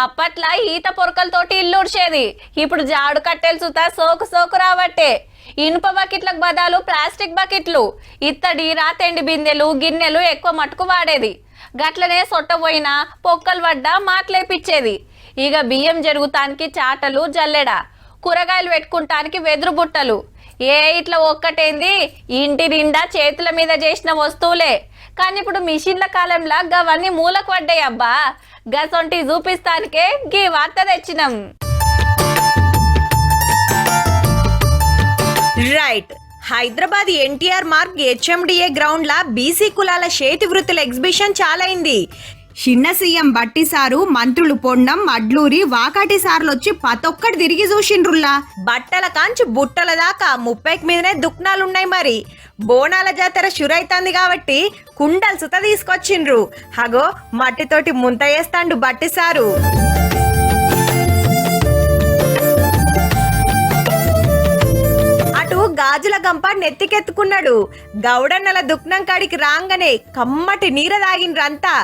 అప్పట్లా ఈత పొరకలతోటి ఇల్లు ఉడిచేది. ఇప్పుడు జాడు కట్టెలు చూతా సోకు సోకు రాబట్టే ఇనుప బకెట్లకు బదులు ప్లాస్టిక్ బకెట్లు, ఇత్తడి రాతెండి బిందెలు గిన్నెలు ఎక్కువ మటుకు వాడేది. గట్లనే సొట్టపోయినా పొక్కలు పడ్డా మాటలేపిచ్చేది. ఇక బియ్యం జరుగుతానికి చాటలు జల్లెడ, కూరగాయలు పెట్టుకుంటానికి వెదురు బుట్టలు. ఇట్లా ఒక్కటేంది ఇంటి నిండా చేతుల మీద చేసిన వస్తువులే. కానీ ఇప్పుడు మిషన్ల కాలంలో గవన్నీ మూలకు పడ్డాయి. అబ్బా గసొంటి చూపిస్తానికే గీ వార్త తెచ్చినాం. Right, Hyderabad NTR Marg HMDA ground లా బీసీ కులాల చేతి వృత్తుల ఎగ్జిబిషన్ చాలైంది. చిన్న సీఎం బట్టి సారు, మంత్రులు పొన్నం, అడ్లూరి, వాకాటి సార్లొచ్చి పతొక్కటి తిరిగి చూసిండ్రుల్లా. బట్టల కాంచి బుట్టల దాకా 30 మీదనే దుక్నాలున్నాయి. మరి బోనాల జాతర షురైతాంది కాబట్టి కుండలు సుత తీసుకొచ్చిండ్రు. హగో మట్టితోటి ముంత వేస్తాండు బట్టి సారు. గాజుల గంప నెత్తికెత్తుకున్నాడు. గౌడన్నల దుక్నం కాడికి రాంగనే కమ్మటి నీర తాగిండ్రంతా.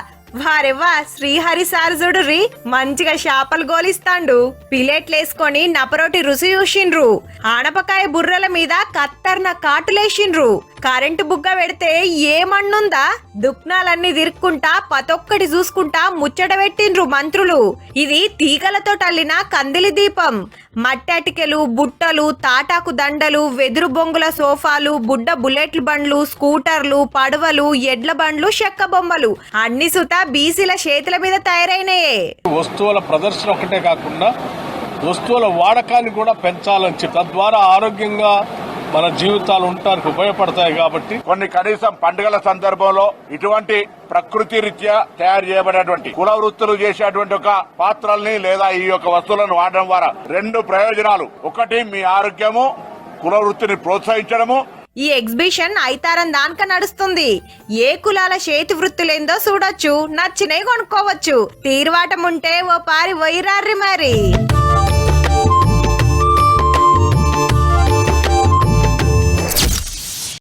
వారెవ్వా శ్రీహరి సారు చూడుర్రి మంచిగా చేపలు గోలిస్తాండు. పిలేట్లేసుకొని నపరోటి రుసి చూసిండ్రు. ఆనపకాయ బుర్రల మీద కత్తర్న కాటులేసిండ్రు. కరెంటు బుగ్గ పెడితే ఏమన్నుందా? దుక్నాలన్నీ తిరుక్కుంటా పతొక్కటి చూసుకుంటా ముచ్చట పెట్టిండ్రు మంత్రులు. ఇది తీగలతో అల్లిన కందిలి దీపం. మట్టి అటికెలు, బుట్టలు, తాటాకు దండలు, వెదురు బొంగుల సోఫాలు, బుడ్డ బుల్లెట్ల బండ్లు, స్కూటర్లు, పడవలు, ఎడ్ల బండ్లు, చెక్క బొమ్మలు అన్ని సుత బీసీల చేతుల మీద తయారైనయే. వస్తువుల ప్రదర్శన ఒకటే కాకుండా వస్తువుల వాడకాన్ని కూడా పెంచాలని చెప్పి తద్వారా ఆరోగ్యంగా మన జీవితాలు ఉండటానికి ఉపయోగపడతాయి. కాబట్టి కొన్ని కనీసం పండుగల సందర్భంలో ఇటువంటి ప్రకృతి రీత్యా తయారు చేయబడినటువంటి కుల వృత్తులు చేసేటువంటి ఒక పాత్రల్ని లేదా ఈ యొక్క వస్తువులను వాడడం ద్వారా 2 ప్రయోజనాలు. ఒకటి మీ ఆరోగ్యము, కుల వృత్తిని ప్రోత్సహించడము. ఈ ఎగ్జిబిషన్ ఐతారం దానిక నడుస్తుంది. ఏ కులాల చేతి వృత్తులేందో చూడొచ్చు, నచ్చినవి కొనుక్కోవచ్చు. తీర్వాటం ఉంటే ఓ పారి వైరార్రి మరి.